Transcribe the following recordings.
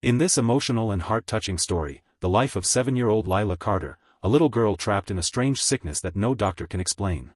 In this emotional and heart-touching story, the life of 7-year-old Lila Carter, a little girl trapped in a strange sickness that no doctor can explain.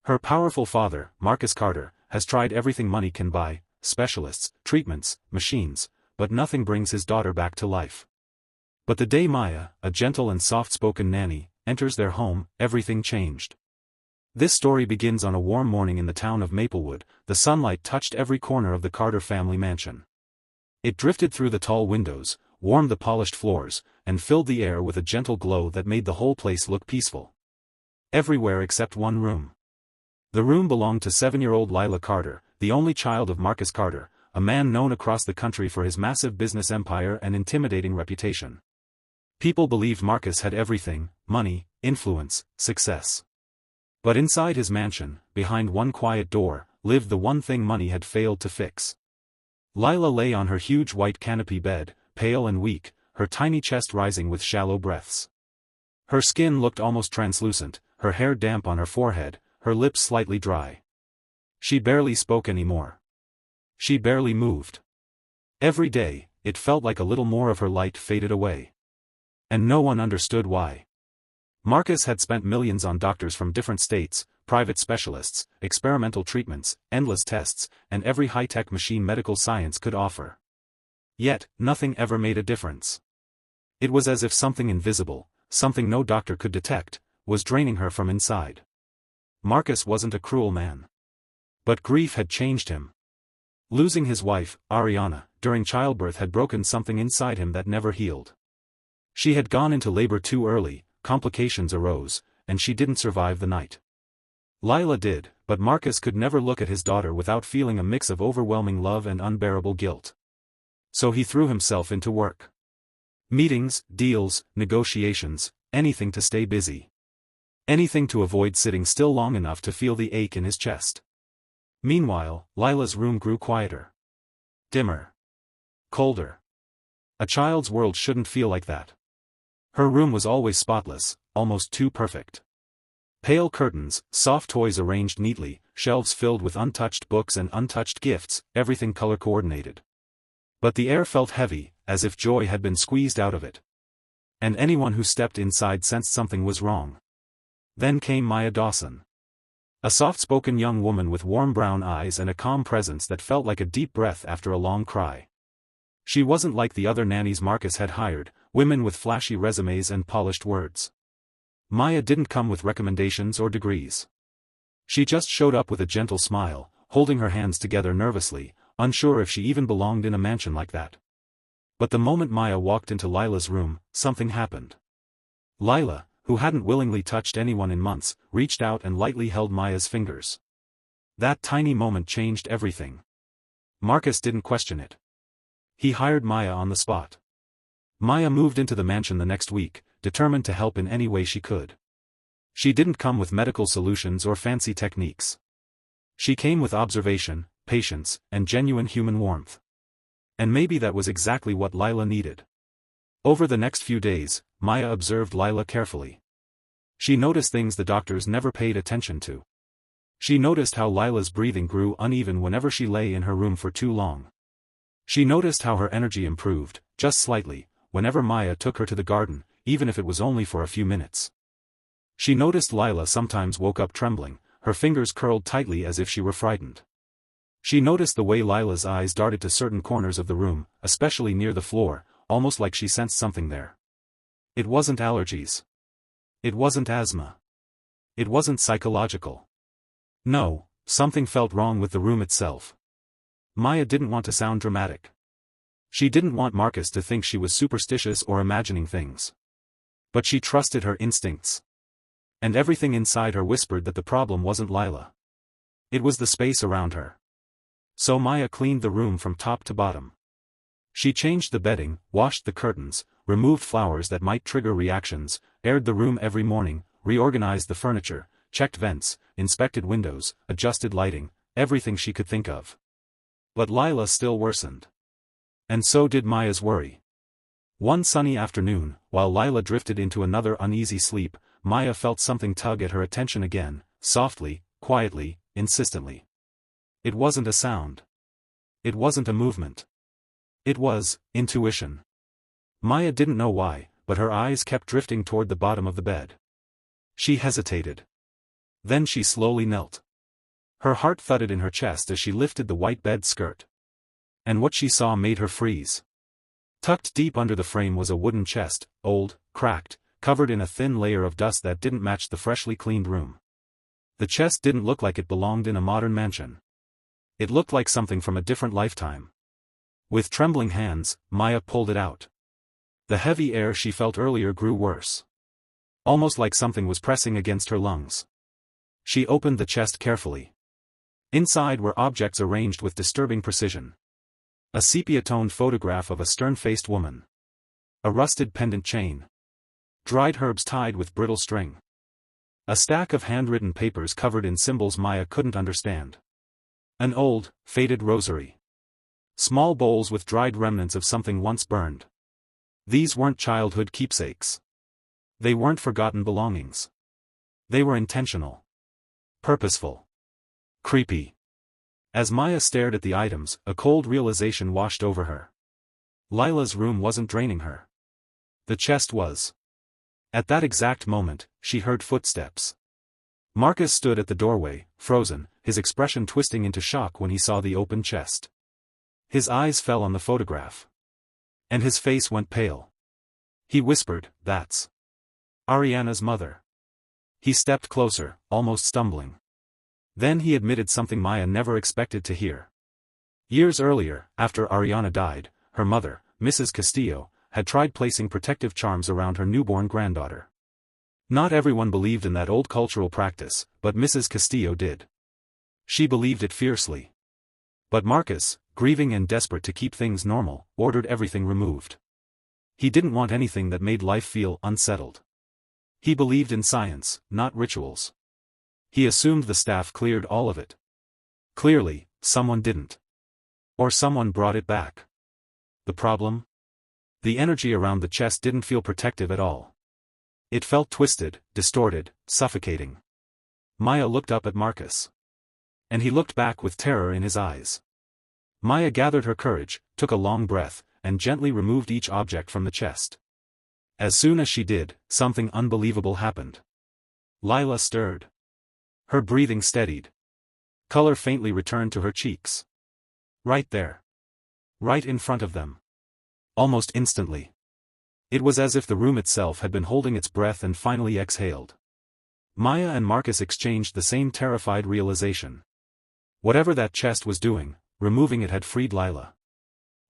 Her powerful father, Marcus Carter, has tried everything money can buy, specialists, treatments, machines, but nothing brings his daughter back to life. But the day Maya, a gentle and soft-spoken nanny, enters their home, everything changed. This story begins on a warm morning in the town of Maplewood. The sunlight touched every corner of the Carter family mansion. It drifted through the tall windows, warmed the polished floors, and filled the air with a gentle glow that made the whole place look peaceful. Everywhere except one room. The room belonged to 7-year-old Lila Carter, the only child of Marcus Carter, a man known across the country for his massive business empire and intimidating reputation. People believed Marcus had everything: money, influence, success. But inside his mansion, behind one quiet door, lived the one thing money had failed to fix. Lila lay on her huge white canopy bed, pale and weak, her tiny chest rising with shallow breaths. Her skin looked almost translucent, her hair damp on her forehead, her lips slightly dry. She barely spoke anymore. She barely moved. Every day, it felt like a little more of her light faded away. And no one understood why. Marcus had spent millions on doctors from different states, private specialists, experimental treatments, endless tests, and every high-tech machine medical science could offer. Yet, nothing ever made a difference. It was as if something invisible, something no doctor could detect, was draining her from inside. Marcus wasn't a cruel man. But grief had changed him. Losing his wife, Ariana, during childbirth had broken something inside him that never healed. She had gone into labor too early, complications arose, and she didn't survive the night. Lila did, but Marcus could never look at his daughter without feeling a mix of overwhelming love and unbearable guilt. So he threw himself into work. Meetings, deals, negotiations, anything to stay busy. Anything to avoid sitting still long enough to feel the ache in his chest. Meanwhile, Lila's room grew quieter. Dimmer. Colder. A child's world shouldn't feel like that. Her room was always spotless, almost too perfect. Pale curtains, soft toys arranged neatly, shelves filled with untouched books and untouched gifts, everything color-coordinated. But the air felt heavy, as if joy had been squeezed out of it. And anyone who stepped inside sensed something was wrong. Then came Maya Dawson. A soft-spoken young woman with warm brown eyes and a calm presence that felt like a deep breath after a long cry. She wasn't like the other nannies Marcus had hired, women with flashy resumes and polished words. Maya didn't come with recommendations or degrees. She just showed up with a gentle smile, holding her hands together nervously, unsure if she even belonged in a mansion like that. But the moment Maya walked into Lila's room, something happened. Lila, who hadn't willingly touched anyone in months, reached out and lightly held Maya's fingers. That tiny moment changed everything. Marcus didn't question it. He hired Maya on the spot. Maya moved into the mansion the next week, determined to help in any way she could. She didn't come with medical solutions or fancy techniques. She came with observation, patience, and genuine human warmth. And maybe that was exactly what Lila needed. Over the next few days, Maya observed Lila carefully. She noticed things the doctors never paid attention to. She noticed how Lila's breathing grew uneven whenever she lay in her room for too long. She noticed how her energy improved, just slightly, whenever Maya took her to the garden, even if it was only for a few minutes. She noticed Lila sometimes woke up trembling, her fingers curled tightly as if she were frightened. She noticed the way Lila's eyes darted to certain corners of the room, especially near the floor, almost like she sensed something there. It wasn't allergies. It wasn't asthma. It wasn't psychological. No, something felt wrong with the room itself. Maya didn't want to sound dramatic. She didn't want Marcus to think she was superstitious or imagining things. But she trusted her instincts. And everything inside her whispered that the problem wasn't Lila. It was the space around her. So Maya cleaned the room from top to bottom. She changed the bedding, washed the curtains, removed flowers that might trigger reactions, aired the room every morning, reorganized the furniture, checked vents, inspected windows, adjusted lighting, everything she could think of. But Lila still worsened. And so did Maya's worry. One sunny afternoon, while Lila drifted into another uneasy sleep, Maya felt something tug at her attention again, softly, quietly, insistently. It wasn't a sound. It wasn't a movement. It was intuition. Maya didn't know why, but her eyes kept drifting toward the bottom of the bed. She hesitated. Then she slowly knelt. Her heart thudded in her chest as she lifted the white bed skirt. And what she saw made her freeze. Tucked deep under the frame was a wooden chest, old, cracked, covered in a thin layer of dust that didn't match the freshly cleaned room. The chest didn't look like it belonged in a modern mansion. It looked like something from a different lifetime. With trembling hands, Maya pulled it out. The heavy air she felt earlier grew worse. Almost like something was pressing against her lungs. She opened the chest carefully. Inside were objects arranged with disturbing precision. A sepia-toned photograph of a stern-faced woman. A rusted pendant chain. Dried herbs tied with brittle string. A stack of handwritten papers covered in symbols Maya couldn't understand. An old, faded rosary. Small bowls with dried remnants of something once burned. These weren't childhood keepsakes. They weren't forgotten belongings. They were intentional. Purposeful. Creepy. As Maya stared at the items, a cold realization washed over her. Lila's room wasn't draining her. The chest was. At that exact moment, she heard footsteps. Marcus stood at the doorway, frozen, his expression twisting into shock when he saw the open chest. His eyes fell on the photograph. And his face went pale. He whispered, "That's Ariana's mother." He stepped closer, almost stumbling. Then he admitted something Maya never expected to hear. Years earlier, after Ariana died, her mother, Mrs. Castillo, had tried placing protective charms around her newborn granddaughter. Not everyone believed in that old cultural practice, but Mrs. Castillo did. She believed it fiercely. But Marcus, grieving and desperate to keep things normal, ordered everything removed. He didn't want anything that made life feel unsettled. He believed in science, not rituals. He assumed the staff cleared all of it. Clearly, someone didn't. Or someone brought it back. The problem? The energy around the chest didn't feel protective at all. It felt twisted, distorted, suffocating. Maya looked up at Marcus. And he looked back with terror in his eyes. Maya gathered her courage, took a long breath, and gently removed each object from the chest. As soon as she did, something unbelievable happened. Lila stirred. Her breathing steadied. Color faintly returned to her cheeks. Right there. Right in front of them. Almost instantly. It was as if the room itself had been holding its breath and finally exhaled. Maya and Marcus exchanged the same terrified realization. Whatever that chest was doing, removing it had freed Lila.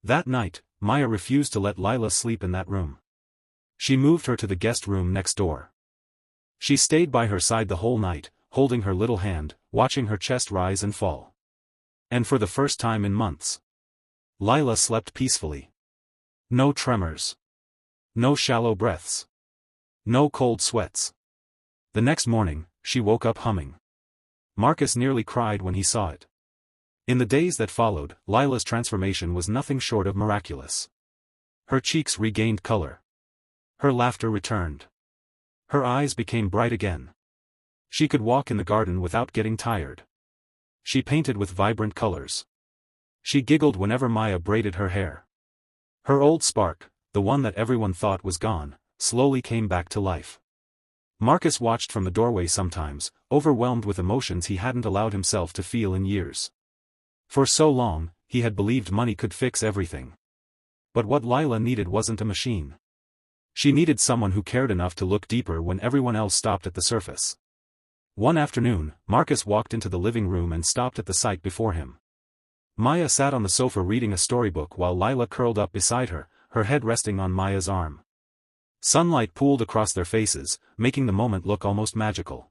That night, Maya refused to let Lila sleep in that room. She moved her to the guest room next door. She stayed by her side the whole night, holding her little hand, watching her chest rise and fall. And for the first time in months, Lila slept peacefully. No tremors. No shallow breaths. No cold sweats. The next morning, she woke up humming. Marcus nearly cried when he saw it. In the days that followed, Lila's transformation was nothing short of miraculous. Her cheeks regained color. Her laughter returned. Her eyes became bright again. She could walk in the garden without getting tired. She painted with vibrant colors. She giggled whenever Maya braided her hair. Her old spark, the one that everyone thought was gone, slowly came back to life. Marcus watched from the doorway sometimes, overwhelmed with emotions he hadn't allowed himself to feel in years. For so long, he had believed money could fix everything. But what Lila needed wasn't a machine. She needed someone who cared enough to look deeper when everyone else stopped at the surface. One afternoon, Marcus walked into the living room and stopped at the sight before him. Maya sat on the sofa reading a storybook while Lila curled up beside her, her head resting on Maya's arm. Sunlight pooled across their faces, making the moment look almost magical.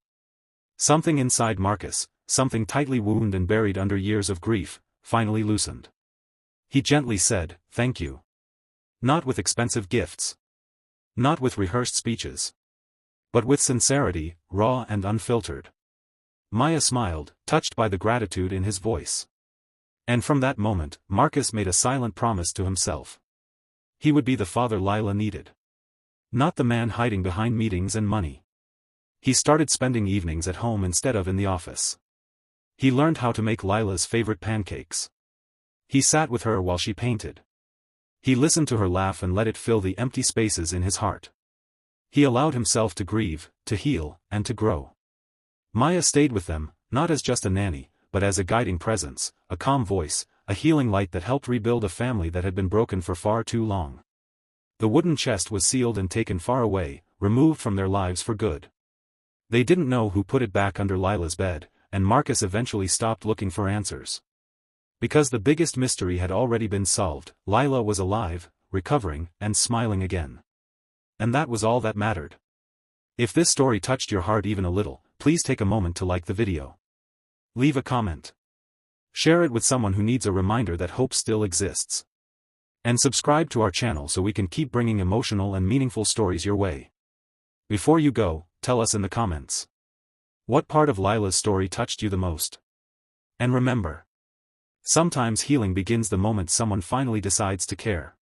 Something inside Marcus, something tightly wounded and buried under years of grief, finally loosened. He gently said, "Thank you." Not with expensive gifts. Not with rehearsed speeches. But with sincerity, raw and unfiltered. Maya smiled, touched by the gratitude in his voice. And from that moment, Marcus made a silent promise to himself. He would be the father Lila needed. Not the man hiding behind meetings and money. He started spending evenings at home instead of in the office. He learned how to make Lila's favorite pancakes. He sat with her while she painted. He listened to her laugh and let it fill the empty spaces in his heart. He allowed himself to grieve, to heal, and to grow. Maya stayed with them, not as just a nanny, but as a guiding presence, a calm voice, a healing light that helped rebuild a family that had been broken for far too long. The wooden chest was sealed and taken far away, removed from their lives for good. They didn't know who put it back under Lila's bed, and Marcus eventually stopped looking for answers. Because the biggest mystery had already been solved, Lila was alive, recovering, and smiling again. And that was all that mattered. If this story touched your heart even a little, please take a moment to like the video. Leave a comment. Share it with someone who needs a reminder that hope still exists. And subscribe to our channel so we can keep bringing emotional and meaningful stories your way. Before you go, tell us in the comments. What part of Lila's story touched you the most? And remember, sometimes healing begins the moment someone finally decides to care.